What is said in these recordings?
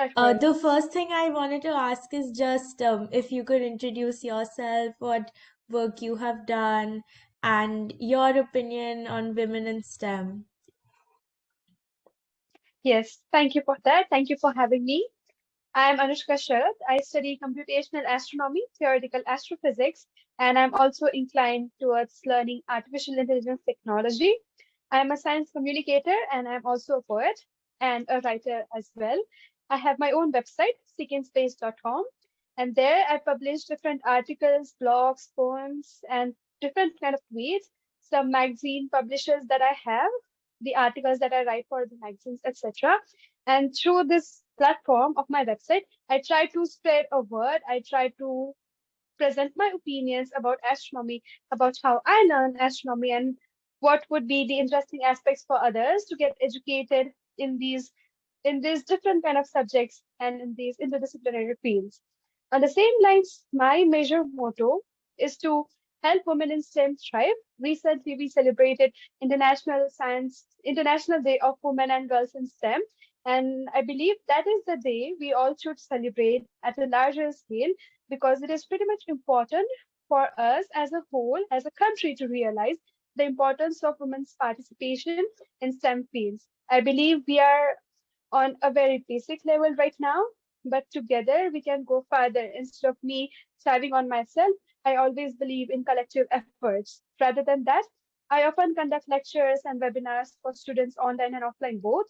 At first. The first thing I wanted to ask is just if you could introduce yourself, what work you have done, and your opinion on women in STEM. Yes, thank you for that. Thank you for having me. I'm Anushka Sharad. I study computational astronomy, theoretical astrophysics, and I'm also inclined towards learning artificial intelligence technology. I'm a science communicator and I'm also a poet and a writer as well. I have my own website, seekinspace.com, and there I publish different articles, blogs, poems, and different kind of tweets, some magazine publishers that I have, the articles that I write for the magazines, etc. And through this platform of my website, I try to spread a word. I try to present my opinions about astronomy, about how I learn astronomy, and what would be the interesting aspects for others to get educated in these different kind of subjects and in these interdisciplinary fields. On the same lines, my major motto is to help women in STEM thrive. Recently, we celebrated International Day of Women and Girls in STEM. And I believe that is the day we all should celebrate at a larger scale because it is pretty much important for us as a whole, as a country, to realize the importance of women's participation in STEM fields. I believe we are on a very basic level right now, but together we can go further. Instead of me striving on myself, I always believe in collective efforts. Rather than that, I often conduct lectures and webinars for students online and offline both.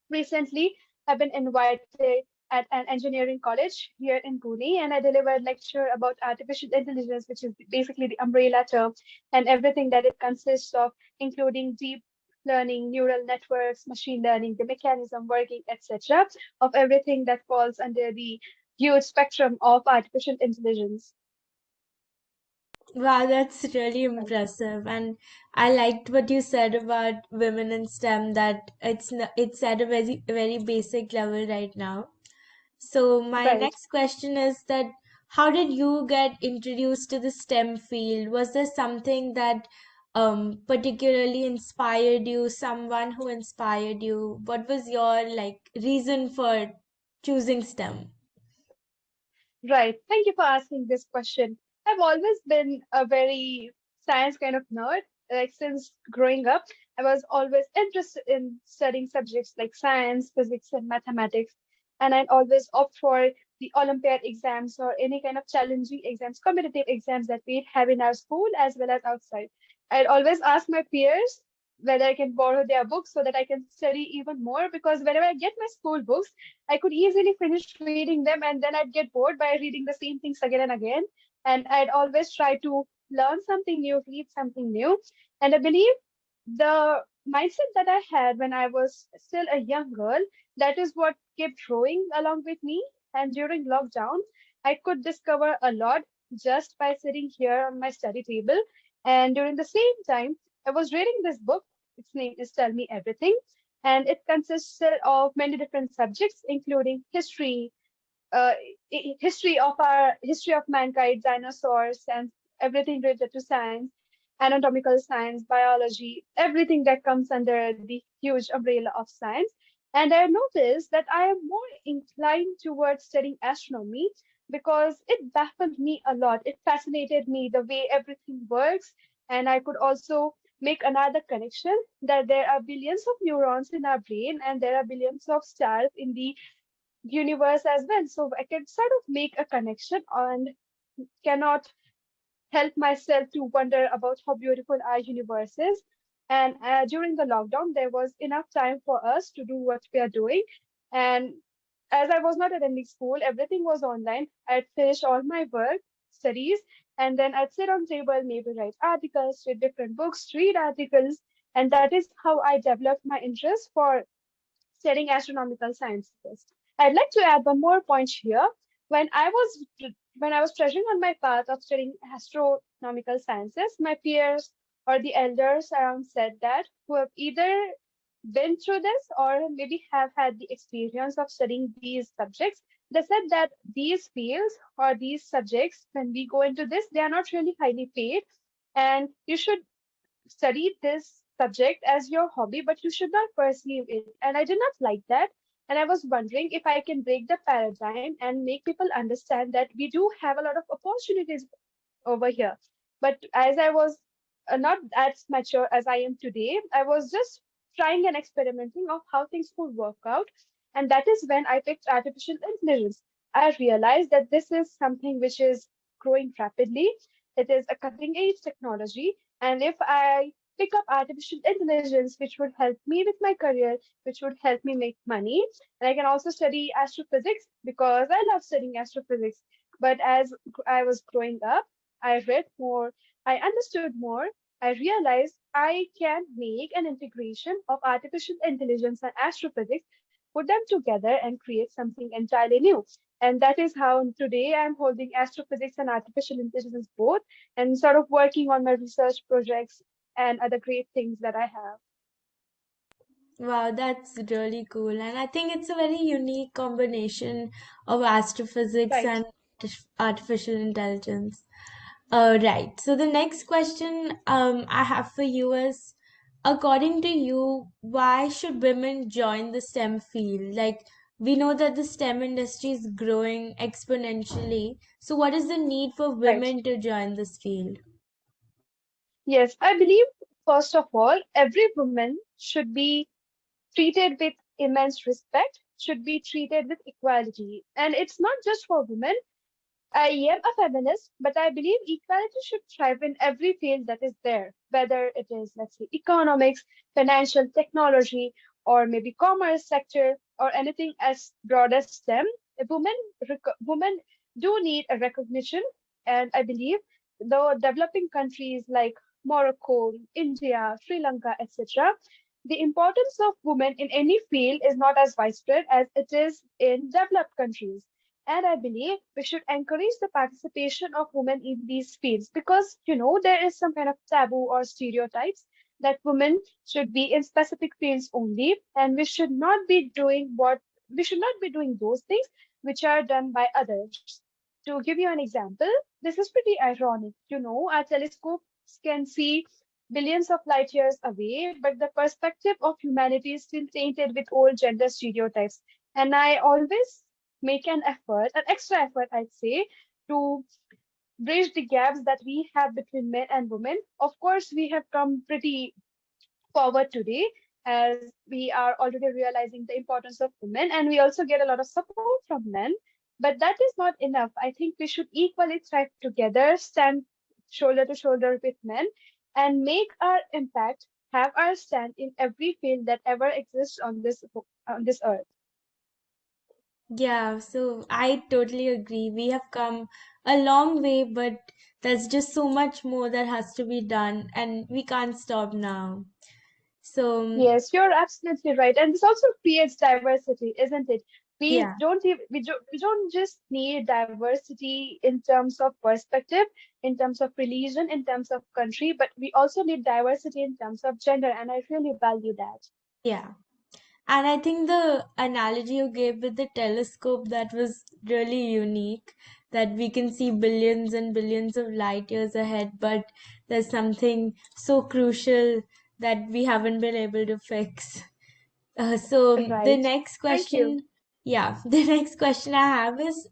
Recently, I've been invited at an engineering college here in Pune, and I delivered lecture about artificial intelligence, which is basically the umbrella term, and everything that it consists of, including deep learning, neural networks, machine learning, the mechanism working, etc., of everything that falls under the huge spectrum of artificial intelligence. Wow, that's really Right. impressive. And I liked what you said about women in STEM, that it's at a very basic level right now. So my Right. next question is that how did you get introduced to the STEM field? Was there something that particularly inspired you, someone who inspired you? What was your reason for choosing STEM? Right. Thank you for asking this question. I've always been a very science kind of nerd. Like since growing up, I was always interested in studying subjects like science, physics, and mathematics. And I'd always opt for the Olympiad exams or any kind of challenging exams, competitive exams that we have in our school as well as outside. I'd always ask my peers whether I can borrow their books so that I can study even more because whenever I get my school books, I could easily finish reading them and then I'd get bored by reading the same things again and again. And I'd always try to learn something new, read something new. And I believe the mindset that I had when I was still a young girl, that is what kept growing along with me. And during lockdown, I could discover a lot just by sitting here on my study table. And during the same time, I was reading this book. Its name is Tell Me Everything. And it consisted of many different subjects, including history, uh, history of mankind, dinosaurs, and everything related to science, anatomical science, biology, everything that comes under the huge umbrella of science. And I noticed that I am more inclined towards studying astronomy because it baffled me a lot. It fascinated me the way everything works, and I could also make another connection that there are billions of neurons in our brain and there are billions of stars in the universe as well. So I can sort of make a connection and cannot help myself to wonder about how beautiful our universe is. And during the lockdown, there was enough time for us to do what we are doing. And as I was not attending school, everything was online. I'd finish all my work, studies, and then I'd sit on table, maybe write articles, read different books, read articles. And that is how I developed my interest for studying astronomical sciences. I'd like to add one more point here. When I was when I was trudging on my path of studying astronomical sciences, my peers or the elders around said that who have either been through this or maybe have had the experience of studying these subjects, they said that these fields or these subjects, when we go into this, they are not really highly paid, and you should study this subject as your hobby, but you should not pursue it. And I did not like that. And I was wondering if I can break the paradigm and make people understand that we do have a lot of opportunities over here. But as I was not as mature as I am today, I was just trying and experimenting of how things could work out. And that is when I picked artificial intelligence. I realized that this is something which is growing rapidly. It is a cutting edge technology. And if I pick up artificial intelligence, which would help me with my career, which would help me make money, and I can also study astrophysics because I love studying astrophysics. But as I was growing up, I read more, I understood more, I realized I can make an integration of artificial intelligence and astrophysics, put them together and create something entirely new. And that is how today I'm holding astrophysics and artificial intelligence both and sort of working on my research projects and other great things that I have. Wow, that's really cool. And I think it's a very unique combination of astrophysics Right. and artificial intelligence. Right. So the next question I have for you is, according to you, why should women join the STEM field? Like, we know that the STEM industry is growing exponentially. So what is the need for Right. women to join this field? Yes, I believe, first of all, every woman should be treated with immense respect, should be treated with equality. And it's not just for women. I am a feminist, but I believe equality should thrive in every field that is there, whether it is, let's say, economics, financial technology, or maybe commerce sector, or anything as broad as STEM. Women do need a recognition, and I believe the developing countries like Morocco, India, Sri Lanka, etc., the importance of women in any field is not as widespread as it is in developed countries. And I believe we should encourage the participation of women in these fields because, there is some kind of taboo or stereotypes that women should be in specific fields only, and we should not be doing those things which are done by others. To give you an example, this is pretty ironic. Our telescopes can see billions of light years away, but the perspective of humanity is still tainted with old gender stereotypes. And I always make an effort, an extra effort, I'd say, to bridge the gaps that we have between men and women. Of course, we have come pretty forward today as we are already realizing the importance of women and we also get a lot of support from men. But that is not enough. I think we should equally thrive together, stand shoulder to shoulder with men, and make our impact, have our stand in every field that ever exists on this earth. Yeah, so I totally agree. We have come a long way, but there's just so much more that has to be done, and we can't stop now. So, Yes, you're absolutely right. And this also creates diversity, isn't it? We yeah, don't ev- we don't just need diversity in terms of perspective, in terms of religion, in terms of country, but we also need diversity in terms of gender, and I really value that. yeah. And I think the analogy you gave with the telescope, that was really unique, that we can see billions and billions of light years ahead, but there's something so crucial that we haven't been able to fix. So the Right. next Thank you. question, yeah, the next question I have is,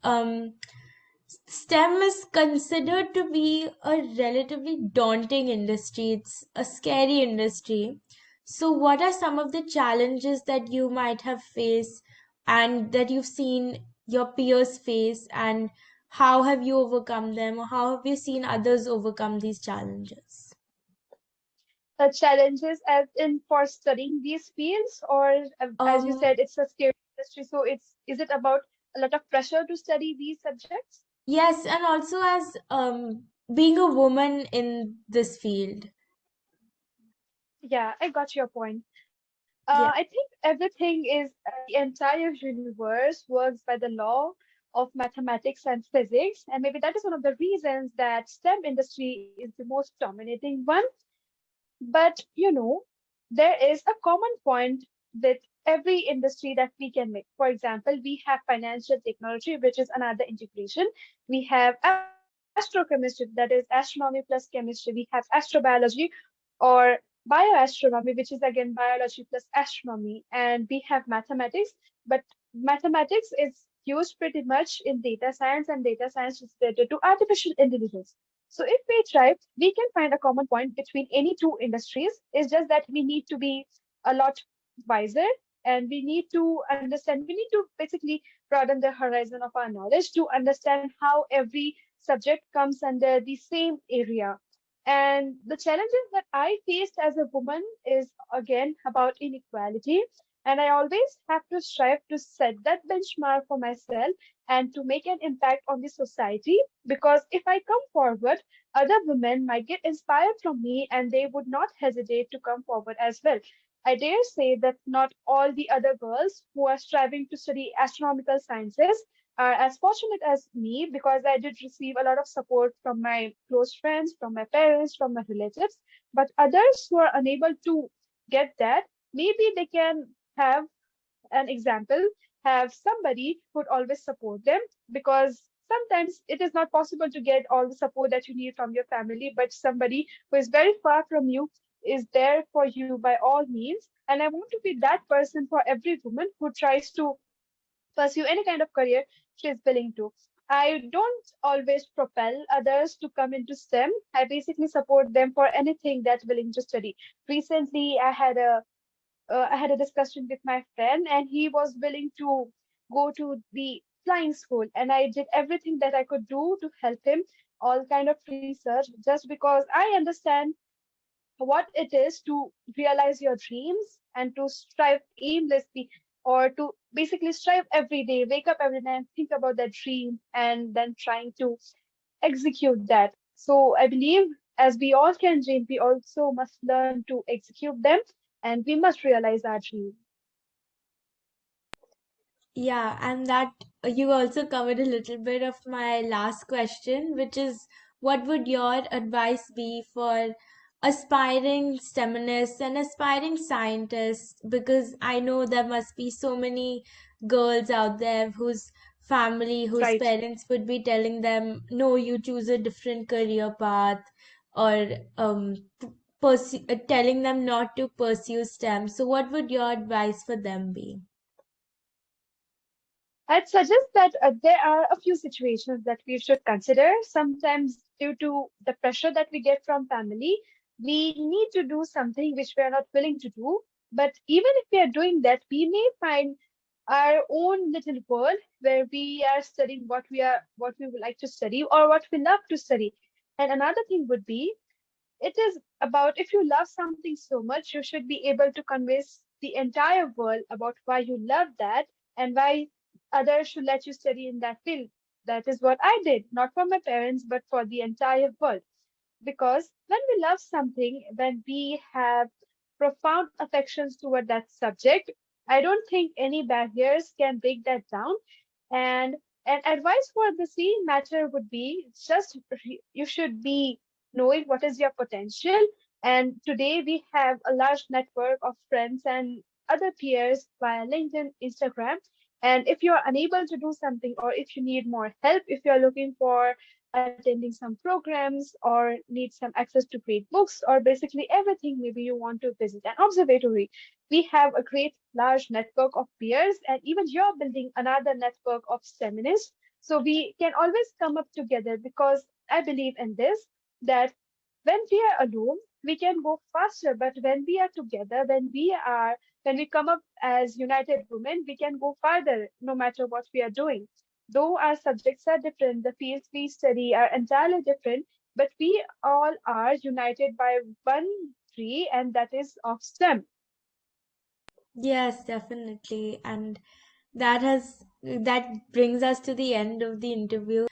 STEM is considered to be a relatively daunting industry. It's a scary industry. So, what are some of the challenges that you might have faced and that you've seen your peers face, and how have you overcome them, or how have you seen others overcome these challenges? Challenges as in for studying these fields, or as you Um, said, it's a scary industry. So is it about a lot of pressure to study these subjects? yes, and also as being a woman in this field. Yeah, I got your point. I Yeah. think everything is the entire universe works by the law of mathematics and physics, and maybe that is one of the reasons that STEM industry is the most dominating one. But there is a common point with every industry that we can make. For example, we have financial technology, which is another integration. We have astrochemistry, that is astronomy plus chemistry. We have astrobiology or bioastronomy, which is again biology plus astronomy, and we have mathematics. But mathematics is used pretty much in data science, and data science is related to artificial intelligence. So if we try, we can find a common point between any two industries. It's just that we need to be a lot wiser, and we need to understand, we need to basically broaden the horizon of our knowledge to understand how every subject comes under the same area. And the challenges that I faced as a woman is again about inequality. And I always have to strive to set that benchmark for myself and to make an impact on the society. Because if I come forward, other women might get inspired from me and they would not hesitate to come forward as well. I dare say that not all the other girls who are striving to study astronomical sciences are as fortunate as me, because I did receive a lot of support from my close friends, from my parents, from my relatives. But others who are unable to get that, maybe they can have an example, have somebody who would always support them, because sometimes it is not possible to get all the support that you need from your family, but somebody who is very far from you is there for you by all means. And I want to be that person for every woman who tries to pursue any kind of career she is willing to. I don't always propel others to come into STEM. I basically support them for anything that's willing to study. Recently, I had a discussion with my friend, and he was willing to go to the flying school, and I did everything that I could do to help him, all kind of research, just because I understand what it is to realize your dreams and to strive aimlessly, or to basically strive every day, wake up every day and think about that dream and then trying to execute that. So I believe as we all can dream, we also must learn to execute them, and we must realize our dream. Yeah, and that you also covered a little bit of my last question, which is what would your advice be for aspiring STEMinists and aspiring scientists? Because I know there must be so many girls out there whose family, whose Right. parents would be telling them, no, you choose a different career path, or telling them not to pursue STEM. So, what would your advice for them be? I'd suggest that there are a few situations that we should consider. Sometimes, due to the pressure that we get from family, we need to do something which we are not willing to do. But even if we are doing that, we may find our own little world where we are studying what we would like to study or what we love to study. And another thing would be, it is about, if you love something so much, you should be able to convince the entire world about why you love that and why others should let you study in that field. That is what I did, not for my parents, but for the entire world. Because when we love something, when we have profound affections toward that subject, I don't think any barriers can break that down. And an advice for the same matter would be just you should be knowing what is your potential. And today we have a large network of friends and other peers via LinkedIn, Instagram. And if you're unable to do something, or if you need more help, if you're looking for attending some programs or need some access to great books or basically everything, maybe you want to visit an observatory, we have a great large network of peers, and even you're building another network of STEMinists. So we can always come up together, because I believe in this, that when we are alone, we can go faster, but when we are together, when we come up as united women, we can go farther no matter what we are doing. Though our subjects are different, the fields we study are entirely different, but we all are united by one tree, and that is of STEM. Yes, definitely. And that brings us to the end of the interview.